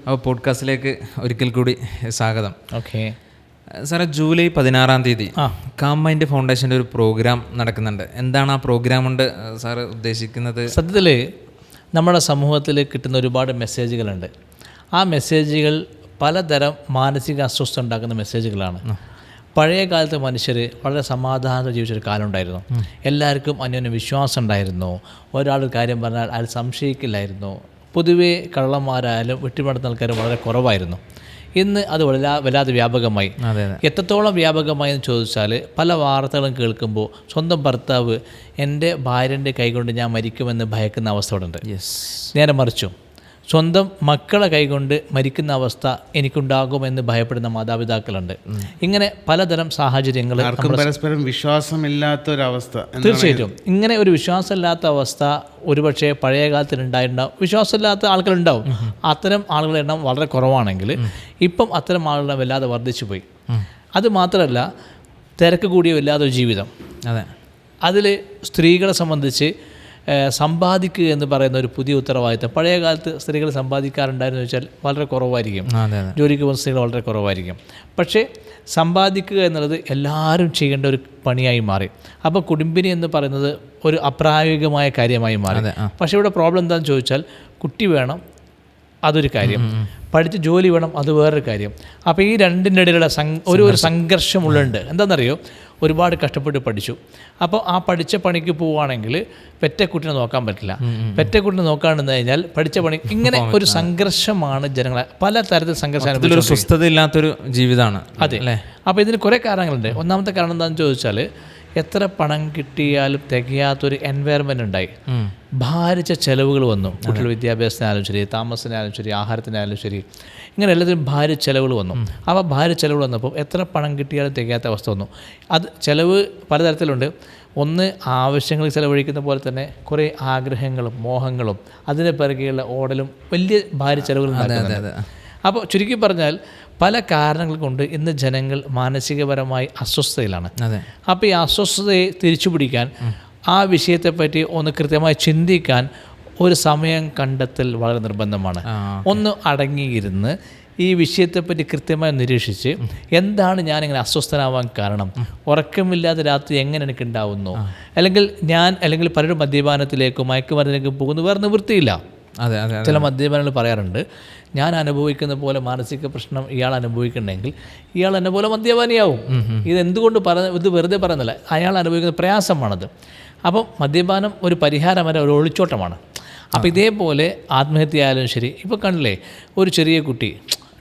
അപ്പോൾ പോഡ്കാസ്റ്റിലേക്ക് ഒരിക്കൽ കൂടി സ്വാഗതം. ഓക്കെ സാറേ, ജൂലൈ 16 കാം മൈൻഡ് ഫൗണ്ടേഷൻ്റെ ഒരു പ്രോഗ്രാം നടക്കുന്നുണ്ട്. എന്താണ് ആ പ്രോഗ്രാം കൊണ്ട് സാറ് ഉദ്ദേശിക്കുന്നത്? സത്യത്തിൽ നമ്മുടെ സമൂഹത്തിൽ കിട്ടുന്ന ഒരുപാട് മെസ്സേജുകളുണ്ട്. ആ മെസ്സേജുകൾ പലതരം മാനസിക അസ്വസ്ഥ ഉണ്ടാക്കുന്ന മെസ്സേജുകളാണ്. പഴയ കാലത്ത് മനുഷ്യർ വളരെ സമാധാനത്തോടെ ജീവിച്ചൊരു കാലം ഉണ്ടായിരുന്നു. എല്ലാവർക്കും അന്യോന്യം വിശ്വാസം ഉണ്ടായിരുന്നു. ഒരാൾ കാര്യം പറഞ്ഞാൽ അയാൾ സംശയിക്കില്ലായിരുന്നു. പൊതുവേ കള്ളന്മാരായാലും വെട്ടിമടത്തുന്ന ആൾക്കാർ വളരെ കുറവായിരുന്നു. ഇന്ന് അത് വല്ലാതെ വ്യാപകമായി. എത്രത്തോളം വ്യാപകമായി എന്ന് ചോദിച്ചാൽ, പല വാർത്തകളും കേൾക്കുമ്പോൾ സ്വന്തം ഭർത്താവ് എൻ്റെ ഭാര്യൻ്റെ കൈകൊണ്ട് ഞാൻ മരിക്കുമെന്ന് ഭയക്കുന്ന അവസ്ഥ ഉണ്ട്. നേരെ മറിച്ചും സ്വന്തം മക്കളെ കൈകൊണ്ട് മരിക്കുന്ന അവസ്ഥ എനിക്കുണ്ടാകുമെന്ന് ഭയപ്പെടുന്ന മാതാപിതാക്കളുണ്ട്. ഇങ്ങനെ പലതരം സാഹചര്യങ്ങൾ, പരസ്പരം വിശ്വാസമില്ലാത്തൊരവസ്ഥ. തീർച്ചയായിട്ടും ഇങ്ങനെ ഒരു വിശ്വാസമില്ലാത്ത അവസ്ഥ ഒരുപക്ഷെ പഴയ കാലത്തിൽ ഉണ്ടായിട്ടുണ്ടാവും. വിശ്വാസമില്ലാത്ത ആളുകളുണ്ടാവും. അത്തരം ആളുകളുടെ എണ്ണം വളരെ കുറവാണെങ്കിൽ ഇപ്പം അത്തരം ആളുകളെ വല്ലാതെ വർദ്ധിച്ചു പോയി. അത് മാത്രമല്ല, തിരക്ക് കൂടിയ വല്ലാതൊരു ജീവിതം. അതിൽ സ്ത്രീകളെ സംബന്ധിച്ച് സമ്പാദിക്കുക എന്ന് പറയുന്ന ഒരു പുതിയ ഉത്തരവാദിത്തം. പഴയ കാലത്ത് സ്ത്രീകൾ സമ്പാദിക്കാറുണ്ടായിരുന്നു വെച്ചാൽ വളരെ കുറവായിരിക്കും. ജോലിക്ക് പോകുന്ന സ്ത്രീകൾ വളരെ കുറവായിരിക്കും. പക്ഷേ സമ്പാദിക്കുക എന്നുള്ളത് എല്ലാവരും ചെയ്യേണ്ട ഒരു പണിയായി മാറി. അപ്പോൾ കുടുംബിനി എന്ന് പറയുന്നത് ഒരു അപ്രായോഗികമായ കാര്യമായി മാറി. പക്ഷേ ഇവിടെ പ്രോബ്ലം എന്താണെന്ന് ചോദിച്ചാൽ, കുട്ടി വേണം, അതൊരു കാര്യം, പഠിച്ച് ജോലി വേണം, അത് വേറൊരു കാര്യം. അപ്പോൾ ഈ രണ്ടിൻ്റെ ഇടയിലുള്ള ഒരു സംഘർഷമുള്ളുണ്ട്. എന്താണെന്നറിയോ, ഒരുപാട് കഷ്ടപ്പെട്ട് പഠിച്ചു. അപ്പോൾ ആ പഠിച്ച പണിക്ക് പോവുകയാണെങ്കിൽ പെറ്റക്കുട്ടിനെ നോക്കാൻ പറ്റില്ല. പെറ്റക്കുട്ടിനെ നോക്കാണെന്ന് കഴിഞ്ഞാൽ പഠിച്ച പണി, ഇങ്ങനെ ഒരു സംഘർഷമാണ് ജനങ്ങളെ പല തരത്തിൽ സംഘർഷം, സ്വസ്ഥതയില്ലാത്തൊരു ജീവിതമാണ്. അതെ അല്ലേ. അപ്പോൾ ഇതിന് കുറേ കാരണങ്ങളുണ്ട്. ഒന്നാമത്തെ കാരണം എന്താണെന്ന് ചോദിച്ചാൽ, എത്ര പണം കിട്ടിയാലും തികയാത്തൊരു എൻവയറമെൻ്റ് ഉണ്ടായി. ഭാരിച്ച ചിലവുകൾ വന്നു. കുട്ടികളുടെ വിദ്യാഭ്യാസത്തിനായാലും ശരി, താമസത്തിനായാലും ശരി, ആഹാരത്തിനായാലും ശരി, ഇങ്ങനെ എല്ലാത്തിനും ഭാര്യ ചിലവുകൾ വന്നു. അപ്പോൾ ഭാര്യ ചിലവുകൾ വന്നപ്പോൾ എത്ര പണം കിട്ടിയാലും തികയാത്ത അവസ്ഥ വന്നു. അത് ചിലവ് പലതരത്തിലുണ്ട്. ഒന്ന്, ആവശ്യങ്ങൾ ചിലവഴിക്കുന്ന പോലെ തന്നെ കുറേ ആഗ്രഹങ്ങളും മോഹങ്ങളും അതിൻ്റെ പിറകെയുള്ള ഓടലും വലിയ ഭാര്യ ചിലവുകൾ ഉണ്ടാക്കുന്നുണ്ട്. അപ്പോൾ ചുരുക്കി പറഞ്ഞാൽ പല കാരണങ്ങൾ കൊണ്ട് ഇന്ന് ജനങ്ങൾ മാനസികപരമായി അസ്വസ്ഥതയിലാണ്. അപ്പോൾ ഈ അസ്വസ്ഥതയെ തിരിച്ചു പിടിക്കാൻ, ആ വിഷയത്തെപ്പറ്റി ഒന്ന് കൃത്യമായി ചിന്തിക്കാൻ ഒരു സമയം കണ്ടെത്തൽ വളരെ നിർബന്ധമാണ്. ഒന്ന് അടങ്ങിയിരുന്ന് ഈ വിഷയത്തെപ്പറ്റി കൃത്യമായി നിരീക്ഷിച്ച്, എന്താണ് ഞാനിങ്ങനെ അസ്വസ്ഥനാവാൻ കാരണം, ഉറക്കമില്ലാതെ രാത്രി എങ്ങനെ എനിക്കുണ്ടാവുന്നു, അല്ലെങ്കിൽ പലരും മദ്യപാനത്തിലേക്കോ മയക്കുമരുന്നിലേക്കോ പോകുന്നു, വേറെ നിവൃത്തിയില്ല. ചില മദ്യപാനികൾ പറയാറുണ്ട്, ഞാൻ അനുഭവിക്കുന്ന പോലെ മാനസിക പ്രശ്നം ഇയാൾ അനുഭവിക്കുന്നുണ്ടെങ്കിൽ ഇയാൾ എന്നെ പോലെ മദ്യപാനിയാവും. ഇതെന്തുകൊണ്ട് ഇത് വെറുതെ പറയുന്നില്ല, അയാൾ അനുഭവിക്കുന്ന പ്രയാസമാണത്. അപ്പം മദ്യപാനം ഒരു പരിഹാരമല്ല, ഒരു ഒളിച്ചോട്ടമാണ്. അപ്പോൾ ഇതേപോലെ ആത്മഹത്യ ആയാലും ശരി. ഇപ്പോൾ കണ്ടില്ലേ, ഒരു ചെറിയ കുട്ടി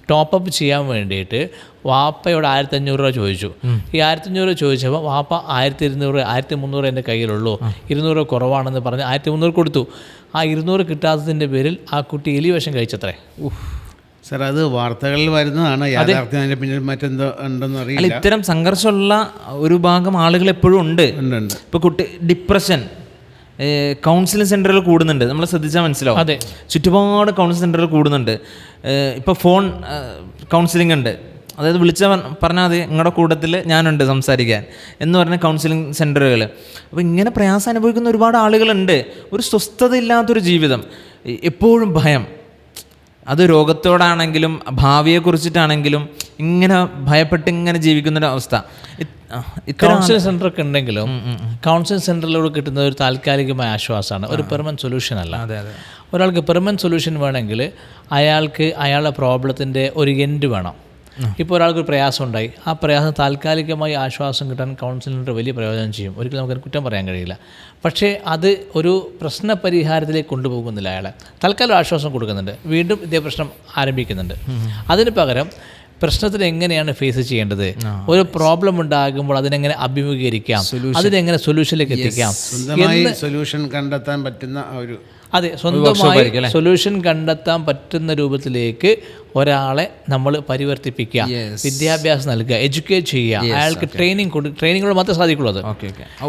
ടോപ്പപ്പ് ചെയ്യാൻ വേണ്ടിയിട്ട് വാപ്പയോട് 1500 രൂപ ചോദിച്ചു. ഈ 1500 രൂപ ചോദിച്ചപ്പോൾ വാപ്പ 1200 1300 എൻ്റെ കയ്യിലുള്ളൂ, 200 കുറവാണെന്ന് പറഞ്ഞ് 1300 കൊടുത്തു. ആ 200 കിട്ടാത്തതിൻ്റെ പേരിൽ ആ കുട്ടി എലിവിഷം കഴിച്ചത്രേ. സാർ, അത് വാർത്തകളിൽ വരുന്നതാണ്. യാഥാർത്ഥ്യത്തിന് പിന്നിൽ മറ്റെന്തോ ഉണ്ടെന്ന് അറിയില്ല. ഇത്തരം സംഘർഷമുള്ള ഒരു ഭാഗം ആളുകൾ എപ്പോഴും ഉണ്ട്. ഇപ്പോൾ കുട്ടി ഡിപ്രഷൻ, കൗൺസിലിംഗ് സെൻ്ററുകൾ കൂടുന്നുണ്ട്. നമ്മൾ ശ്രദ്ധിച്ചാൽ മനസ്സിലാവും. അതെ, ചുറ്റുപാട് കൗൺസിലിംഗ് സെൻ്ററുകൾ കൂടുന്നുണ്ട്. ഇപ്പോൾ ഫോൺ കൗൺസിലിംഗ് ഉണ്ട്. അതായത് പറഞ്ഞാൽ മതി, നിങ്ങളുടെ കൂട്ടത്തിൽ ഞാനുണ്ട് സംസാരിക്കാൻ എന്ന് പറഞ്ഞ കൗൺസിലിംഗ് സെൻ്ററുകൾ. അപ്പോൾ ഇങ്ങനെ പ്രയാസം അനുഭവിക്കുന്ന ഒരുപാട് ആളുകളുണ്ട്. ഒരു സ്വസ്ഥതയില്ലാത്തൊരു ജീവിതം, എപ്പോഴും ഭയം. അത് രോഗത്തോടാണെങ്കിലും ഭാവിയെക്കുറിച്ചിട്ടാണെങ്കിലും ഇങ്ങനെ ഭയപ്പെട്ട് ഇങ്ങനെ ജീവിക്കുന്നൊരവസ്ഥ. കൗൺസിലിംഗ് സെൻ്ററൊക്കെ ഉണ്ടെങ്കിലും കൗൺസിലിംഗ് സെൻ്ററിലൂടെ കിട്ടുന്ന ഒരു താൽക്കാലികമായ ആശ്വാസമാണ്, ഒരു പെർമനൻറ്റ് സൊല്യൂഷൻ അല്ല. ഒരാൾക്ക് പെർമനൻറ്റ് സൊല്യൂഷൻ വേണമെങ്കിൽ അയാൾക്ക് അയാളുടെ പ്രോബ്ലത്തിൻ്റെ ഒരു എൻഡ് വേണം. ഇപ്പോൾ ഒരാൾക്ക് ഒരു പ്രയാസം ഉണ്ടായി, ആ പ്രയാസം താൽക്കാലികമായി ആശ്വാസം കിട്ടാൻ കൗൺസിലിംഗ് വലിയ പ്രയോജനം ചെയ്യും. ഒരിക്കലും നമുക്ക് കുറ്റം പറയാൻ കഴിയില്ല. പക്ഷേ അത് ഒരു പ്രശ്ന പരിഹാരത്തിലേക്ക് കൊണ്ടുപോകുന്നില്ല. അയാളെ തൽക്കാലം ആശ്വാസം കൊടുക്കുന്നുണ്ട്, വീണ്ടും ഇതേ പ്രശ്നം ആരംഭിക്കുന്നുണ്ട്. അതിന് പകരം പ്രശ്നത്തിന് എങ്ങനെയാണ് ഫേസ് ചെയ്യേണ്ടത്, ഒരു പ്രോബ്ലം ഉണ്ടാകുമ്പോൾ അതിനെങ്ങനെ അഭിമുഖീകരിക്കാം, അതിനെങ്ങനെ സൊല്യൂഷനിലേക്ക് എത്തിക്കാം, സൊല്യൂഷൻ കണ്ടെത്താൻ പറ്റുന്ന ഒരു അതെ, സ്വന്തമായി സൊല്യൂഷൻ കണ്ടെത്താൻ പറ്റുന്ന രൂപത്തിലേക്ക് ഒരാളെ നമ്മൾ പരിവർത്തിപ്പിക്കുക, വിദ്യാഭ്യാസം നൽകുക, എഡ്യൂക്കേറ്റ് ചെയ്യുക, അയാൾക്ക് ട്രെയിനിങ്ങോട് മാത്രമേ സാധിക്കുള്ളൂ. അത്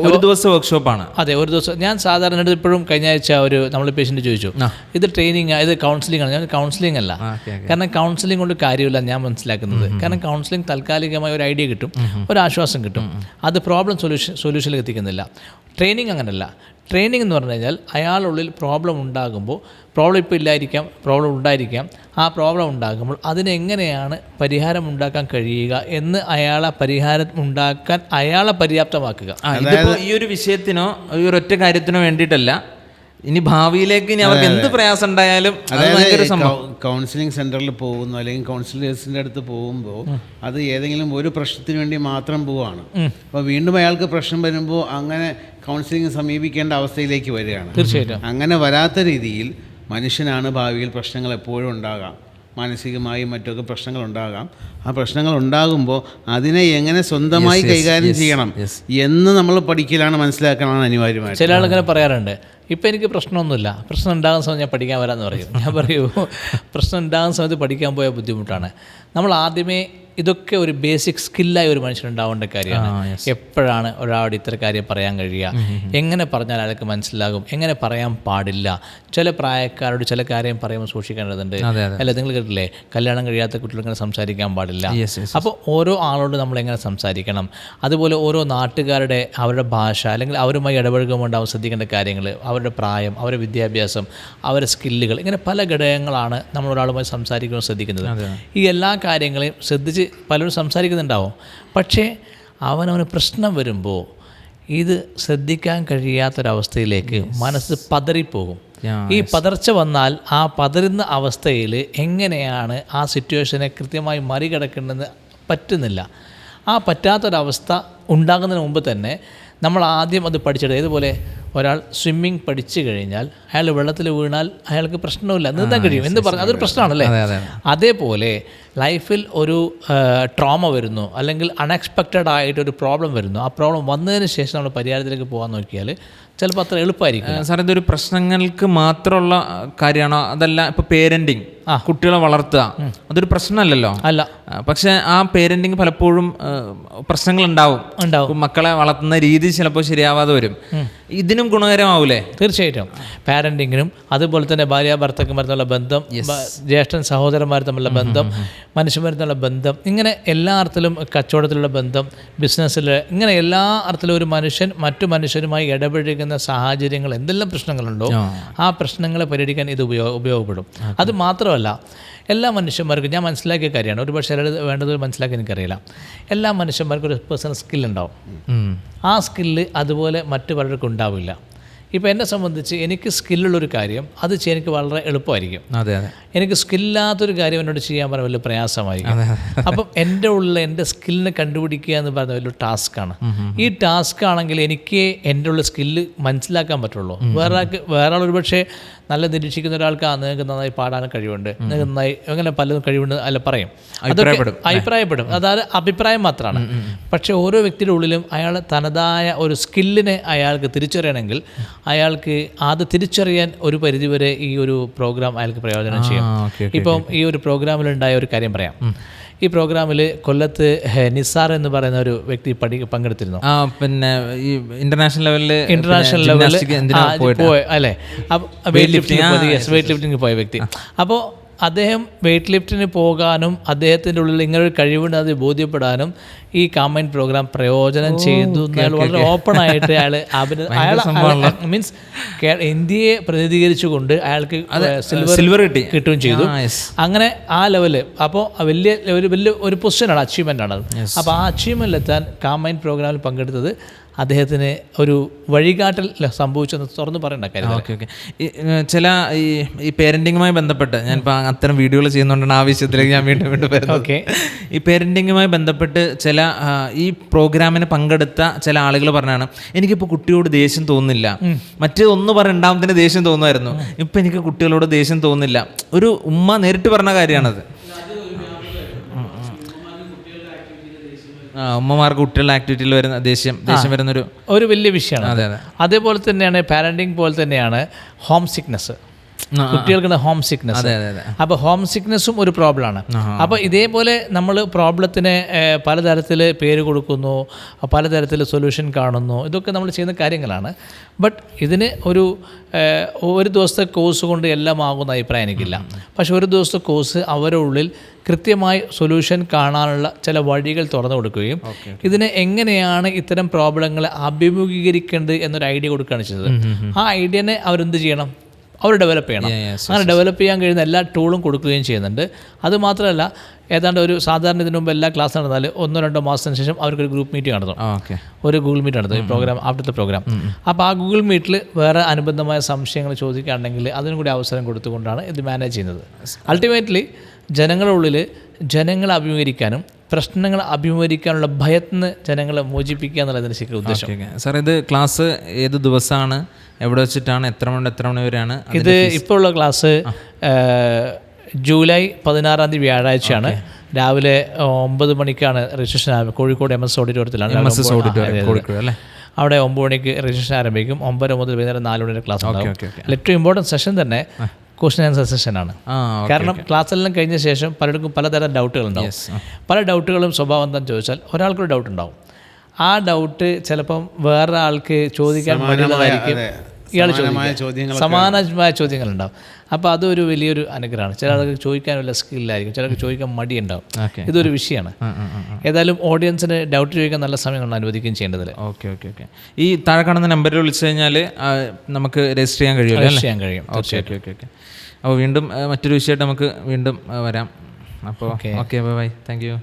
ഒരു ദിവസം വർക്ക്ഷോപ്പാണ്. അതെ, ഒരു ദിവസം. ഞാൻ സാധാരണ ഇപ്പോഴും കഴിഞ്ഞ ആഴ്ച നമ്മൾ പേഷ്യൻ്റ് ചോദിച്ചു, ഇത് ട്രെയിനിങ്, ഇത് കൗൺസിലിംഗ് ആണ്. ഞാൻ കൗൺസിലിംഗ് അല്ല, കാരണം കൗൺസിലിംഗ് കൊണ്ട് കാര്യമില്ല ഞാൻ മനസ്സിലാക്കുന്നത്. കാരണം കൗൺസിലിംഗ് താൽക്കാലികമായ ഒരു ഐഡിയ കിട്ടും, ഒരു ആശ്വാസം കിട്ടും, അത് പ്രോബ്ലം സൊല്യൂഷനിലേക്ക് എത്തിക്കുന്നില്ല. ട്രെയിനിങ് അങ്ങനെയല്ല. ട്രെയിനിങ് എന്ന് പറഞ്ഞു കഴിഞ്ഞാൽ അയാളുള്ളിൽ പ്രോബ്ലം ഉണ്ടാകുമ്പോൾ, പ്രോബ്ലം ഇപ്പോൾ ഇല്ലായിരിക്കാം, പ്രോബ്ലം ഉണ്ടായിരിക്കാം, ആ പ്രോബ്ലം ഉണ്ടാകുമ്പോൾ അതിനെങ്ങനെയാണ് പരിഹാരം ഉണ്ടാക്കാൻ കഴിയുക എന്ന് പരിഹാരം ഉണ്ടാക്കാൻ അയാളെ പര്യാപ്തമാക്കുക. ഇതിപ്പോൾ ഈ ഒരു വിഷയത്തിനോ ഈ ഒരു ഒറ്റ കാര്യത്തിനോ വേണ്ടിയിട്ടല്ല, ഇനി ഭാവിയിലേക്ക് ഇനി അവർക്ക് എന്ത് പ്രയാസം ഉണ്ടായാലും കൗൺസിലിംഗ് സെന്ററിൽ പോകുന്നു അല്ലെങ്കിൽ കൗൺസിലേഴ്സിൻ്റെ അടുത്ത് പോകുമ്പോൾ അത് ഏതെങ്കിലും ഒരു പ്രശ്നത്തിന് വേണ്ടി മാത്രം പോവുകയാണ്. അപ്പോൾ വീണ്ടും അയാൾക്ക് പ്രശ്നം വരുമ്പോൾ അങ്ങനെ കൗൺസിലിംഗ് സമീപിക്കേണ്ട അവസ്ഥയിലേക്ക് വരികയാണ്. തീർച്ചയായിട്ടും അങ്ങനെ വരാത്ത രീതിയിൽ മനുഷ്യനാണ് ഭാവിയിൽ പ്രശ്നങ്ങൾ എപ്പോഴും ഉണ്ടാകാം, മാനസികമായും മറ്റൊക്കെ പ്രശ്നങ്ങൾ ഉണ്ടാകാം. ആ പ്രശ്നങ്ങൾ ഉണ്ടാകുമ്പോൾ അതിനെ എങ്ങനെ സ്വന്തമായി കൈകാര്യം ചെയ്യണം എന്ന് നമ്മൾ പഠിക്കലാണ്, മനസ്സിലാക്കലാണ് അനിവാര്യമായിട്ട്. ചില ആളിങ്ങനെ പറയാറുണ്ട്, ഇപ്പം എനിക്ക് പ്രശ്നമൊന്നുമില്ല, പ്രശ്നം ഉണ്ടാകുന്ന സമയത്ത് ഞാൻ പഠിക്കാൻ വരാമെന്ന് പറയും. ഞാൻ പറയൂ, പ്രശ്നം ഉണ്ടാകുന്ന സമയത്ത് പഠിക്കാൻ പോയാൽ ബുദ്ധിമുട്ടാണ്. നമ്മൾ ആദ്യമേ ഇതൊക്കെ ഒരു ബേസിക് സ്കില്ലായി ഒരു മനുഷ്യനുണ്ടാവേണ്ട കാര്യമാണ്. എപ്പോഴാണ് ഒരാളോട് ഇത്ര കാര്യം പറയാൻ കഴിയുക, എങ്ങനെ പറഞ്ഞാൽ അയാൾക്ക് മനസ്സിലാകും, എങ്ങനെ പറയാൻ പാടില്ല. ചില പ്രായക്കാരോട് ചില കാര്യം പറയുമ്പോൾ സൂക്ഷിക്കേണ്ടതുണ്ട്. അല്ല, നിങ്ങൾ കേട്ടില്ലേ, കല്യാണം കഴിയാത്ത കുട്ടികളിങ്ങനെ സംസാരിക്കാൻ പാടില്ല. അപ്പോൾ ഓരോ ആളോട് നമ്മൾ എങ്ങനെ സംസാരിക്കണം, അതുപോലെ ഓരോ നാട്ടുകാരുടെ അവരുടെ ഭാഷ അല്ലെങ്കിൽ അവരുമായി ഇടപഴകുമ്പോൾ ഉണ്ടാവും ശ്രദ്ധിക്കേണ്ട കാര്യങ്ങൾ, അവരുടെ പ്രായം, അവരുടെ വിദ്യാഭ്യാസം, അവരുടെ സ്കില്ലുകൾ, ഇങ്ങനെ പല ഘടകങ്ങളാണ് നമ്മൾ ഒരാളുമായി സംസാരിക്കുമ്പോൾ ശ്രദ്ധിക്കുന്നത്. ഈ എല്ലാ കാര്യങ്ങളെയും ശ്രദ്ധിച്ച് പലരും സംസാരിക്കുന്നുണ്ടാവും. പക്ഷേ അവനവന് പ്രശ്നം വരുമ്പോൾ ഇത് ശ്രദ്ധിക്കാൻ കഴിയാത്തൊരവസ്ഥയിലേക്ക് മനസ്സ് പതറിപ്പോകും. ഈ പതർച്ച വന്നാൽ ആ പതറുന്ന അവസ്ഥയിൽ എങ്ങനെയാണ് ആ സിറ്റുവേഷനെ കൃത്യമായി മറികടക്കേണ്ടതെന്ന് പറ്റുന്നില്ല. ആ പറ്റാത്തൊരവസ്ഥ ഉണ്ടാകുന്നതിന് മുമ്പ് തന്നെ നമ്മൾ ആദ്യം അത് പഠിച്ചെടുക്കുക. ഇതുപോലെ ഒരാൾ സ്വിമ്മിങ് പഠിച്ചു കഴിഞ്ഞാൽ അയാൾ വെള്ളത്തിൽ വീണാൽ അയാൾക്ക് പ്രശ്നമില്ല, നീന്താൻ കഴിയും എന്ന് പറഞ്ഞാൽ അതൊരു പ്രശ്നമാണല്ലേ. അതേപോലെ ലൈഫിൽ ഒരു ട്രോമ വരുന്നു അല്ലെങ്കിൽ അൺഎക്സ്പെക്റ്റഡ് ആയിട്ടൊരു പ്രോബ്ലം വരുന്നു. ആ പ്രോബ്ലം വന്നതിന് ശേഷം നമ്മൾ പരിഹാരത്തിലേക്ക് പോകാൻ നോക്കിയാൽ ചിലപ്പോൾ അത്ര എളുപ്പമായിരിക്കും. സാർ, ഇതൊരു പ്രശ്നങ്ങൾക്ക് മാത്രമുള്ള കാര്യമാണോ? അതല്ല, ഇപ്പോൾ പേരൻറ്റിങ്, കുട്ടികളെ വളർത്തുക, അതൊരു പ്രശ്നമല്ലല്ലോ. അല്ല, പക്ഷെ ആ പേരൻറ്റിങ് പലപ്പോഴും പ്രശ്നങ്ങളുണ്ടാവും. മക്കളെ വളർത്തുന്ന രീതി ചിലപ്പോൾ ശരിയാവാതെ വരും. ഇതിനും ഗുണകരമാവൂലേ? തീർച്ചയായിട്ടും. പാരൻറ്റിങ്ങിനും അതുപോലെ തന്നെ ഭാര്യ ഭർത്താക്കന്മാർ തമ്മിലുള്ള ബന്ധം, ജ്യേഷ്ഠൻ സഹോദരന്മാർ തമ്മിലുള്ള ബന്ധം, മനുഷ്യന്മാർ തമ്മിലുള്ള ബന്ധം, ഇങ്ങനെ എല്ലാ അർത്ഥത്തിലും, കച്ചവടത്തിലുള്ള ബന്ധം, ബിസിനസ്സിൽ, ഇങ്ങനെ എല്ലാ അർത്ഥത്തിലും ഒരു മനുഷ്യൻ മറ്റു മനുഷ്യരുമായി ഇടപഴകുന്ന സാഹചര്യങ്ങൾ എന്തെല്ലാം പ്രശ്നങ്ങളുണ്ടോ ആ പ്രശ്നങ്ങളെ പരിഹരിക്കാൻ ഇത് ഉപയോഗപ്പെടും. അത് മാത്രമല്ല, എല്ലാ മനുഷ്യന്മാർക്കും ഞാൻ മനസ്സിലാക്കിയ കാര്യമാണ്, ഒരു പക്ഷേ വേണ്ടത് മനസ്സിലാക്കി എനിക്കറിയില്ല, എല്ലാ മനുഷ്യന്മാർക്കും ഒരു പേഴ്സണൽ സ്കില്ലുണ്ടാവും. ആ സ്കില്ല് അതുപോലെ മറ്റു പലർക്കും ഉണ്ടാവില്ല. ഇപ്പോൾ എന്നെ സംബന്ധിച്ച് എനിക്ക് സ്കില്ലുള്ളൊരു കാര്യം അത് ചെയ്യാൻ എനിക്ക് വളരെ എളുപ്പമായിരിക്കും. എനിക്ക് സ്കില്ലാത്തൊരു കാര്യം എന്നോട് ചെയ്യാൻ പറഞ്ഞാൽ വലിയ പ്രയാസമായിരിക്കും. അപ്പം എൻ്റെ ഉള്ളിൽ എൻ്റെ സ്കില്ലിനെ കണ്ടുപിടിക്കുക എന്ന് പറയുന്ന വലിയൊരു ടാസ്ക്കാണ്. ഈ ടാസ്ക് ആണെങ്കിൽ എനിക്ക് എൻ്റെ ഉള്ള സ്കില്ല് മനസ്സിലാക്കാൻ പറ്റുള്ളൂ. വേറെ ആൾ ഒരു പക്ഷേ നല്ല നിരീക്ഷിക്കുന്ന ഒരാൾക്ക് നിങ്ങൾക്ക് നന്നായി പാടാൻ കഴിവുണ്ട്, നിങ്ങൾക്ക് നന്നായി അങ്ങനെ പലതും കഴിവുണ്ട് അല്ല പറയും, അതൊക്കെ അഭിപ്രായപ്പെടും. അതായത് അഭിപ്രായം മാത്രമാണ്. പക്ഷേ ഓരോ വ്യക്തിയുടെ ഉള്ളിലും അയാൾ തനതായ ഒരു സ്കില്ലിനെ അയാൾക്ക് തിരിച്ചറിയണമെങ്കിൽ അയാൾക്ക് അത് തിരിച്ചറിയാൻ ഒരു പരിധിവരെ ഈ ഒരു പ്രോഗ്രാം അയാൾക്ക് പ്രയോജനം ചെയ്യും. ഇപ്പം ഈ ഒരു പ്രോഗ്രാമിലുണ്ടായ ഒരു കാര്യം പറയാം. ഈ പ്രോഗ്രാമിൽ കൊല്ലത്ത് നിസാർ എന്ന് പറയുന്ന ഒരു വ്യക്തി പങ്കെടുത്തിരുന്നു. പിന്നെ ഈ ഇന്റർനാഷണൽ ലെവലിൽ പോയ അല്ലേ, വെയിറ്റ് ലിഫ്റ്റിംഗ് പോയ വ്യക്തി. അപ്പോൾ അദ്ദേഹം വെയിറ്റ് ലിഫ്റ്റിന് പോകാനും അദ്ദേഹത്തിൻ്റെ ഉള്ളിൽ ഇങ്ങനൊരു കഴിവുണ്ടെന്ന് ബോധ്യപ്പെടാനും ഈ കമൻറ്റ് പ്രോഗ്രാം പ്രയോജനം ചെയ്തു. വളരെ ഓപ്പണായിട്ട് അയാൾ മീൻസ് ഇന്ത്യയെ പ്രതിനിധീകരിച്ചുകൊണ്ട് അയാൾക്ക് സിൽവർ കിട്ടുകയും ചെയ്തു. അങ്ങനെ ആ ലെവല് അപ്പോൾ വലിയ ഒരു പൊസിഷനാണ്, അച്ചീവ്മെൻ്റ് ആണ്. അപ്പോൾ ആ അച്ചീവ്മെൻറ്റിലെത്താൻ കമൻറ്റ് പ്രോഗ്രാമിൽ പങ്കെടുത്തത് അദ്ദേഹത്തിന് ഒരു വഴികാട്ടൽ സംഭവിച്ചെന്ന് തുറന്ന് പറയേണ്ട കാര്യം. ഓക്കെ. ചില ഈ പേരൻറ്റിങ്ങുമായി ബന്ധപ്പെട്ട് ഞാനിപ്പോൾ അത്തരം വീഡിയോകൾ ചെയ്യുന്നതുകൊണ്ടാണ് ആ വിഷയത്തിലേക്ക് ഞാൻ വീണ്ടും വരുന്നത്. ഓക്കെ. ഈ പേരൻറ്റിങ്ങുമായി ബന്ധപ്പെട്ട് ചില ഈ പ്രോഗ്രാമിന് പങ്കെടുത്ത ചില ആളുകൾ പറഞ്ഞാണ്, എനിക്കിപ്പോൾ കുട്ടിയോട് ദേഷ്യം തോന്നുന്നില്ല, മറ്റേതൊന്ന് രണ്ടാമത്തിന് ദേഷ്യം തോന്നുമായിരുന്നു, ഇപ്പം എനിക്ക് കുട്ടികളോട് ദേഷ്യം തോന്നുന്നില്ല. ഒരു ഉമ്മ നേരിട്ട് പറഞ്ഞ കാര്യമാണത്. ഉമ്മമാർക്ക് കുട്ടികളുടെ ആക്ടിവിറ്റിയിൽ വരുന്ന ദേഷ്യം വരുന്നൊരു വലിയ വിഷയമാണ്. അതേപോലെ തന്നെയാണ് പാരൻറ്റിങ് പോലെ തന്നെയാണ് ഹോം സിക്നെസ്. കുട്ടികൾക്ക് ഹോം സിക്നെസ്. അതെ അതെ അതെ. അപ്പോൾ ഹോം സിക്നെസ്സും ഒരു പ്രോബ്ലമാണ്. അപ്പോൾ ഇതേപോലെ നമ്മൾ പ്രോബ്ലത്തിന് പലതരത്തിൽ പേര് കൊടുക്കുന്നു, പലതരത്തിൽ സൊല്യൂഷൻ കാണുന്നു, ഇതൊക്കെ നമ്മൾ ചെയ്യുന്ന കാര്യങ്ങളാണ്. ബട്ട് ഇതിന് ഒരു ദിവസത്തെ കോഴ്സ് കൊണ്ട് എല്ലാം ആകുന്ന അഭിപ്രായം എനിക്കില്ല. പക്ഷെ ഒരു ദിവസത്തെ കോഴ്സ് അവരുടെ ഉള്ളിൽ കൃത്യമായി സൊല്യൂഷൻ കാണാനുള്ള ചില വഴികൾ തുറന്നു കൊടുക്കുകയും ഇതിനെ എങ്ങനെയാണ് ഇത്തരം പ്രോബ്ലങ്ങളെ അഭിമുഖീകരിക്കേണ്ടത് എന്നൊരു ഐഡിയ കൊടുക്കുകയാണ് ചെയ്തത്. ആ ഐഡിയനെ അവരെന്ത് ചെയ്യണം? അവർ ഡെവലപ്പ് ചെയ്യണം. അങ്ങനെ ഡെവലപ്പ് ചെയ്യാൻ കഴിയുന്ന എല്ലാ ടൂളും കൊടുക്കുകയും ചെയ്യുന്നുണ്ട്. അതുമാത്രമല്ല, ഏതാണ്ട് ഒരു സാധാരണ ഇതിനു മുമ്പ് എല്ലാ ക്ലാസ് നടന്നാൽ 1-2 മാസത്തിന് ശേഷം അവർക്കൊരു ഗ്രൂപ്പ് മീറ്റിംഗ് നടത്തും. ഒരു ഗൂഗിൾ മീറ്റ് നടത്തും, ഈ പ്രോഗ്രാം ആഫ്റ്റർ പ്രോഗ്രാം. അപ്പോൾ ആ ഗൂഗിൾ മീറ്റിൽ വേറെ അനുബന്ധമായ സംശയങ്ങൾ ചോദിക്കുകയാണെങ്കിൽ അതിനും കൂടി അവസരം കൊടുത്തുകൊണ്ടാണ് ഇത് മാനേജ് ചെയ്യുന്നത്. അൾട്ടിമേറ്റ്ലി ജനങ്ങളുടെ ഉള്ളിൽ ജനങ്ങളെ അഭിമുഖീകരിക്കാനും പ്രശ്നങ്ങൾ അഭിമുഖീകരിക്കാനുള്ള ഭയത്തിന് ജനങ്ങളെ മോചിപ്പിക്കുക എന്നുള്ളതിൻ്റെ ശരിക്കും ഉദ്ദേശം. സാർ, ഇത് ക്ലാസ് ഏത് ദിവസമാണ്, എവിടെ വെച്ചിട്ടാണ്, എത്ര മണി വരെയാണ്? ഇത് ഇപ്പോൾ ഉള്ള ക്ലാസ് ജൂലൈ 16 വ്യാഴാഴ്ചയാണ്. രാവിലെ 9 മണിക്കാണ് രജിസ്ട്രേഷൻ ആരംഭിക്കും. കോഴിക്കോട് MS ഓഡിറ്റോറിയത്തിലാണ്. അവിടെ 9 മണിക്ക് രജിസ്ട്രേഷൻ ആരംഭിക്കും. 9 മുതൽ വൈകുന്നേരം 4 മണി വരെ ക്ലാസ് ഉണ്ടാകും. ഏറ്റവും ഇമ്പോർട്ടൻറ്റ് സെഷൻ തന്നെ ക്വസ്റ്റ്യൻ ആൻസർ സെഷനാണ്. കാരണം ക്ലാസ്സെല്ലാം കഴിഞ്ഞ ശേഷം പലർക്കും പലതരം ഡൗട്ടുകളുണ്ടാവും. പല ഡൗട്ടുകളും സ്വഭാവം എന്താണെന്ന് ചോദിച്ചാൽ, ഒരാൾക്കൊരു ഡൗട്ട് ഉണ്ടാവും. ആ ഡൗട്ട് ചിലപ്പം വേറെ ആൾക്ക് ചോദിക്കാൻ മടിയുള്ളതായിരിക്കും. ഇയാൾ സമാനമായ ചോദ്യങ്ങളുണ്ടാവും. അപ്പോൾ അതൊരു വലിയൊരു അനുഗ്രഹമാണ്. ചില ആൾക്ക് ചോദിക്കാൻ വല്ല സ്കില്ലായിരിക്കും, ചിലർക്ക് ചോദിക്കാൻ മടിയുണ്ടാവും. ഇതൊരു വിഷയമാണ്. ഏതായാലും ഓഡിയൻസിന് ഡൗട്ട് ചോദിക്കാൻ നല്ല സമയം അനുവദിക്കുകയും ചെയ്യേണ്ടതില്ല. ഓക്കെ. ഈ താഴെ കാണുന്ന നമ്പറിൽ വിളിച്ചു കഴിഞ്ഞാൽ നമുക്ക് രജിസ്റ്റർ ചെയ്യാൻ കഴിയും. ഓക്കെ. അപ്പോൾ വീണ്ടും മറ്റൊരു വിഷയമായിട്ട് നമുക്ക് വീണ്ടും വരാം. അപ്പോൾ ഓക്കെ, ബൈ. Thank you.